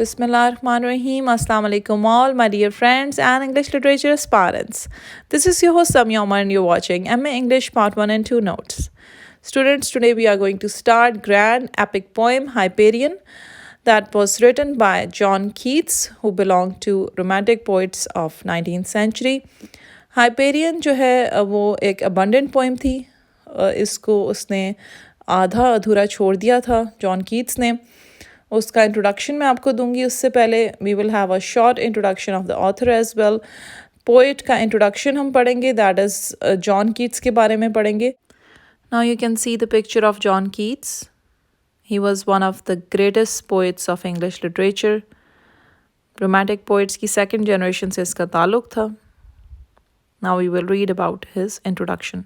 Bismillahirrahmanirrahim. Assalamu alaikum all my dear friends and English literature aspirants. This is your host Samia Umer and you're watching MA English Part 1 and 2 Notes. Students, today we are going to start grand epic poem Hyperion that was written by John Keats, who belonged to romantic poets of 19th century. Hyperion जो है वो एक abundant poem थी. इसको उसने आधा अधूरा छोड़ दिया था जॉन कीट्स ने. उसका इंट्रोडक्शन मैं आपको दूंगी. उससे पहले we will have a short introduction of the author as well. Poet का इंट्रोडक्शन हम पढ़ेंगे, दैट इज़ जॉन कीट्स के बारे में पढ़ेंगे. Now you can see the picture of John Keats. He was one of the greatest poets of English literature. Romantic poets की second generation से इसका ताल्लुक था. Now we will read about his introduction.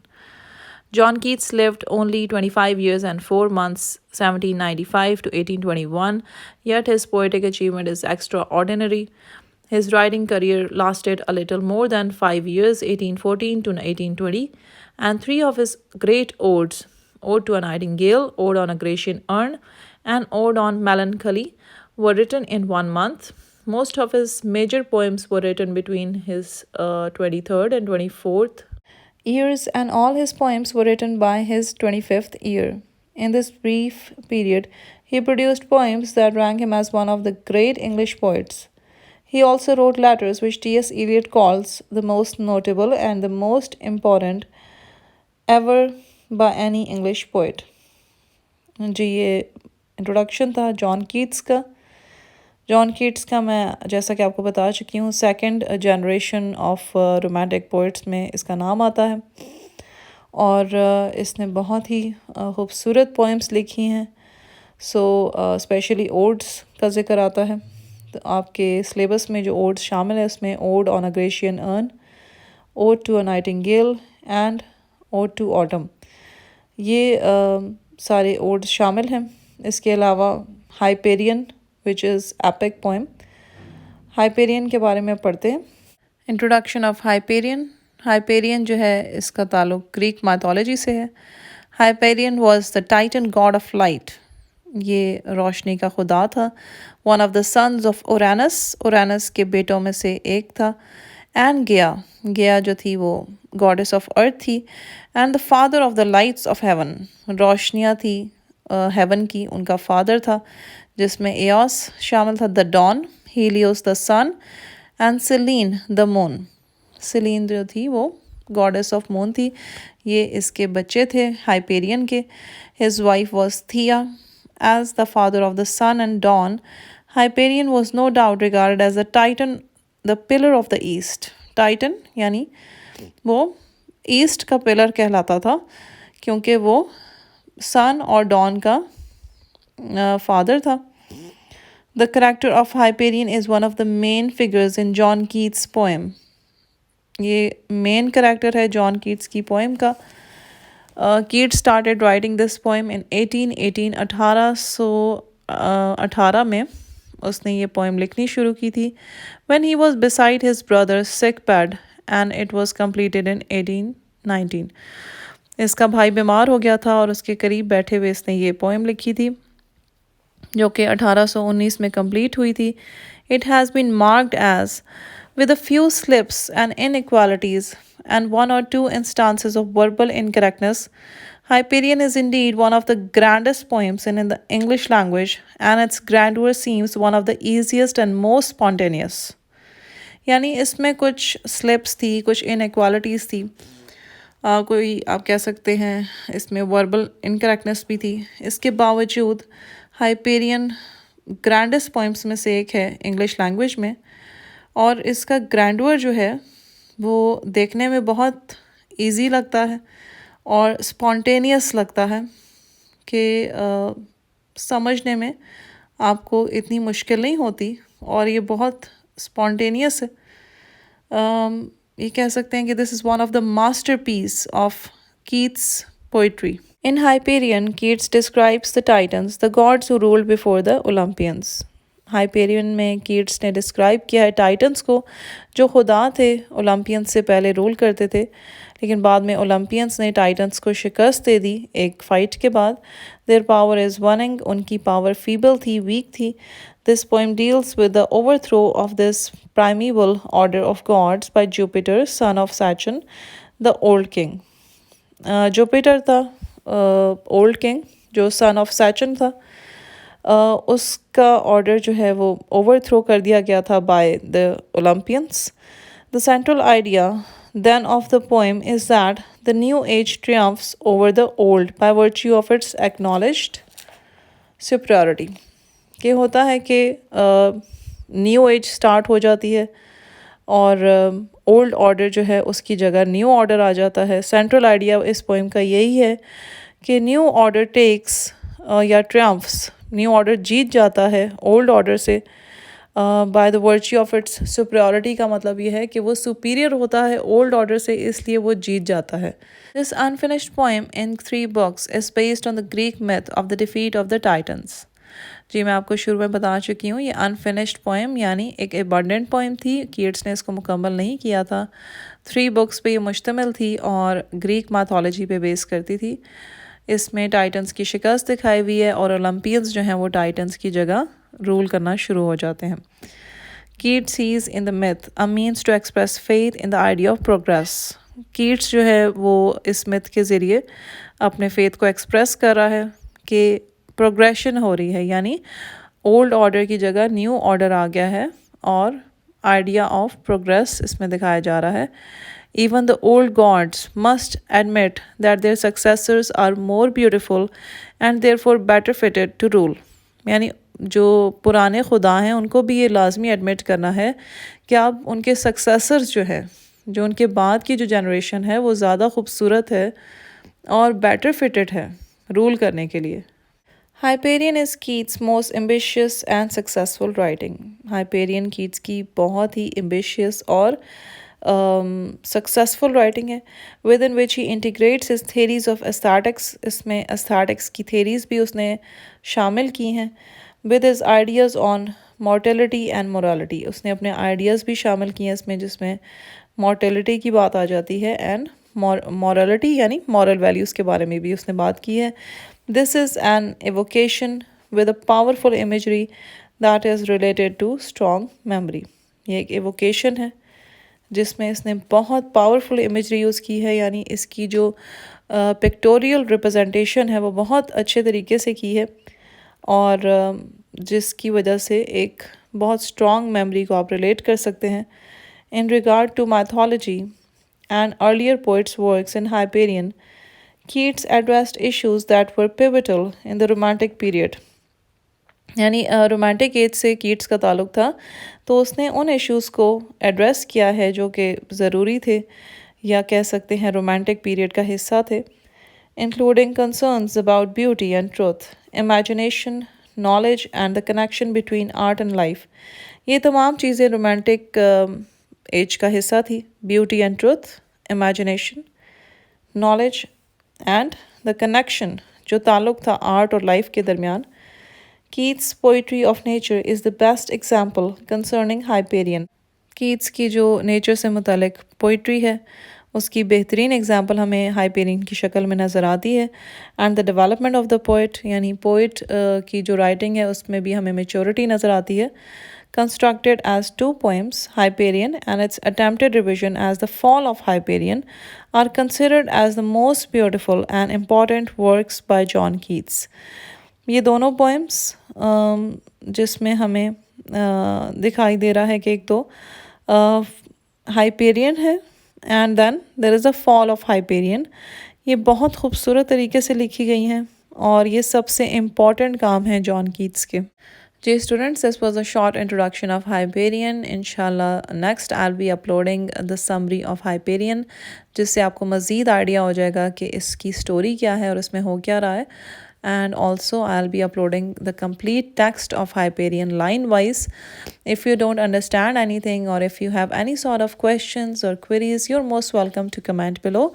John Keats lived only 25 years and 4 months, 1795 to 1821, yet his poetic achievement is extraordinary. His writing career lasted a little more than 5 years, 1814 to 1820, and 3 of his great odes, Ode to a Nightingale, Ode on a Grecian Urn, and Ode on Melancholy, were written in 1 month. Most of his major poems were written between his 23rd and 24th years, and all his poems were written by his 25th year. In this brief period, he produced poems that rank him as one of the great English poets. He also wrote letters which T.S. Eliot calls the most notable and the most important ever by any English poet. जी ये introduction था John Keats का. John Keats का मैं जैसा कि आपको बता चुकी हूँ second generation of romantic poets में इसका नाम आता है. और इसने बहुत ही खूबसूरत पोएम्स लिखी हैं. सो स्पेशली ओड्स का जिक्र आता है. तो आपके सिलेबस में जो ओड्स शामिल है उसमें ode on a Grecian urn, ode to a nightingale and ode to autumn, ये सारे ओड्स शामिल हैं. इसके अलावा Hyperion which is epic poem. Hyperion के बारे में पढ़ते हैं. Introduction of Hyperion. हाइपेरियन जो है इसका ताल्लुक ग्रीक माइथोलॉजी से है. Hyperion was the titan god of light. ये रोशनी का खुदा था. One of the sons of Uranus, Uranus के बेटों में से एक था. एंड गया, गया जो थी वो गॉडेस ऑफ अर्थ थी. And the father of the lights of heaven, रोशनियाँ थी हेवन की, उनका फादर था, जिसमें एओस शामिल था, the dawn, Helios the sun, and Selene the moon. Selene जो थी वो गॉडेस ऑफ मून थी. ये इसके बच्चे थे हाइपेरियन के. His wife was Theia. As the father of the sun and dawn, Hyperion was no doubt regarded as the Titan, the pillar of the east. Titan यानी वो ईस्ट का pillar कहलाता था, क्योंकि वो सन और डॉन का फादर था. The character of Hyperion is one of the main figures in John Keats poem. ये मेन करेक्टर है जॉन कीट्स की पोएम का. Keats started writing this poem in 1818, 1818 में उसने ये पोएम लिखनी शुरू की थी. When he was beside his brother sick bed and it was completed in 1819. इसका भाई बीमार हो गया था और उसके करीब बैठे हुए इसने ये पोएम लिखी थी, जो कि 1819 में कंप्लीट हुई थी. It has been marked as with a few slips and inequalities and 1 or 2 instances of verbal incorrectness. Hyperion is indeed one of the grandest poems in the English language, and its grandeur seems one of the easiest and most spontaneous. यानी इसमें कुछ slips थी, कुछ inequalities थी, कोई आप कह सकते हैं इसमें verbal incorrectness भी थी. इसके बावजूद हाइपेरियन ग्रैंडेस्ट पोइम्स में से एक है इंग्लिश लैंग्वेज में. और इसका ग्रैंडवर जो है वो देखने में बहुत इजी लगता है और स्पॉन्टेनियस लगता है कि समझने में आपको इतनी मुश्किल नहीं होती, और ये बहुत स्पॉन्टेनियस है. ये कह सकते हैं कि this is one of the masterpiece of Keats poetry. In Hyperion, Keats describes the Titans, the gods who ruled before the Olympians. Hyperion में कीट्स ने डिस्क्राइब किया है टाइटन्स को, जो खुदा थे, ओलंपियंस से पहले रूल करते थे, लेकिन बाद में ओलंपियंस ने टाइटन्स को शिकस्त दे दी एक फ़ाइट के बाद. देयर पावर इज़ वनिंग, उनकी पावर फीबल थी, वीक थी. This poem deals with the overthrow of this primeval order of gods by Jupiter, son of Saturn, the old king. Jupiter था ओल्ड किंग जो सन ऑफ सैचन था. उसका order जो है वो ओवरथ्रो कर दिया गया था by the Olympians. The central idea then of the poem is that the new age triumphs over the old by virtue of its acknowledged superiority. कि होता है कि न्यू एज स्टार्ट हो जाती है और ओल्ड ऑर्डर जो है उसकी जगह न्यू ऑर्डर आ जाता है. सेंट्रल आइडिया इस पोइम का यही है कि न्यू ऑर्डर टेक्स या ट्रियम्फ्स, न्यू ऑर्डर जीत जाता है ओल्ड ऑर्डर से by the virtue of its superiority. का मतलब ये है कि वो सुपीरियर होता है ओल्ड ऑर्डर से, इसलिए वो जीत जाता है. This unfinished poem in 3 books is based on the Greek myth of the defeat of the Titans. जी मैं आपको शुरू में बता चुकी हूँ, ये अनफिनिश्ड पोएम यानी एक एबंडेंट पोएम थी. कीट्स ने इसको मुकम्मल नहीं किया था. 3 बुक्स पे ये मुश्तमिल थी और ग्रीक मैथोलॉजी पे बेस करती थी. इसमें टाइटन्स की शिकस्त दिखाई हुई है और ओलंपियंस जो हैं वो टाइटन्स की जगह रूल करना शुरू हो जाते हैं. Keats sees in the myth a means to express faith in the idea of progress. Keats जो है वो इस मिथ के ज़रिए अपने फेथ को एक्सप्रेस कर रहा है कि प्रोग्रेशन हो रही है, यानी ओल्ड ऑर्डर की जगह न्यू ऑर्डर आ गया है और आइडिया ऑफ प्रोग्रेस इसमें दिखाया जा रहा है. Even the old gods must admit that their successors are more beautiful and therefore better fitted to rule. यानी जो पुराने खुदा हैं उनको भी ये लाजमी एडमिट करना है कि अब उनके सक्सेसर्स जो है, जो उनके बाद की जो जनरेशन है वो ज़्यादा खूबसूरत है और बेटर फिटेड है रूल करने के लिए. Hyperion is Keats most ambitious and successful writing. Hyperion Keats की बहुत ही एम्बिशियस और सक्सेसफुल राइटिंग है. With in which he integrates his theories of aesthetics. इसमें एस्थेटिक्स की थेरीज भी उसने शामिल की हैं. With his ideas on mortality and morality. उसने अपने आइडियाज़ भी शामिल किए हैं इसमें, जिसमें मॉर्टेलिटी की बात आ जाती है एंड मॉरलिटी यानी मॉरल वैल्यूज़ के बारे में भी उसने बात की है. This is an evocation with a powerful imagery that is related to strong memory. ये एक एवोकेशन है जिसमें इसने बहुत पावरफुल इमेजरी यूज़ की है, यानी इसकी जो पिक्टोरियल रिप्रेजेंटेशन है वो बहुत अच्छे तरीके से की है और जिसकी वजह से एक बहुत स्ट्रॉन्ग मेमोरी को आप रिलेट कर सकते हैं. In regard to mythology and earlier poets works in Hyperion, Keats addressed issues that were pivotal in the romantic period. यानी रोमांटिक एज से कीट्स का ताल्लुक़ था, तो उसने उन इश्यूज़ को एड्रेस किया है जो कि ज़रूरी थे या कह सकते हैं रोमांटिक पीरियड का हिस्सा थे. Including concerns about beauty and truth, imagination, knowledge and the connection between art and life. ये तमाम चीज़ें रोमांटिक एज का हिस्सा थी. Beauty and truth, imagination, knowledge and the connection, जो ताल्लुक़ था आर्ट और लाइफ के दरमियान. Keats' poetry of nature is the best example concerning Hyperion. Keats की जो नेचर से मुतालिक पोइट्री है उसकी बेहतरीन एग्जाम्पल हमें हाइपेरियन की शक्ल में नज़र आती है. And the development of the poet, यानी पोइट की जो राइटिंग है उसमें भी हमें मेच्योरिटी नज़र आती है. Constructed as 2 poems, Hyperion and its attempted revision as The Fall of Hyperion are considered as the most beautiful and important works by John Keats. ये दोनों पोएम्स जिसमें हमें दिखाई दे रहा है कि एक तो हाइपेरियन है and then there is a fall of Hyperion. ये बहुत खूबसूरत तरीके से लिखी गई हैं और ये सबसे इम्पॉर्टेंट काम है जॉन कीट्स के. जी students, this was a short introduction of Hyperion. इंशाल्लाह next I will be uploading the summary of Hyperion, जिससे आपको मज़ीद आइडिया हो जाएगा कि इसकी स्टोरी क्या है और इसमें हो क्या रहा है. And also I'll be uploading the complete text of Hyperion line wise. If you don't understand anything or if you have any sort of questions or queries, you're most welcome to comment below.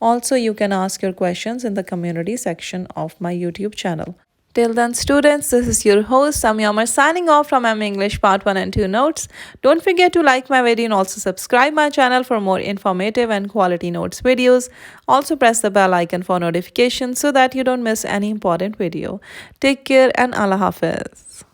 Also, you can ask your questions in the community section of my YouTube channel. Till then, students, this is your host Samia Umer signing off from M English Part 1 and 2 notes. Don't forget to like my video and also subscribe my channel for more informative and quality notes videos. Also press the bell icon for notifications so that you don't miss any important video. Take care and Allah Hafiz.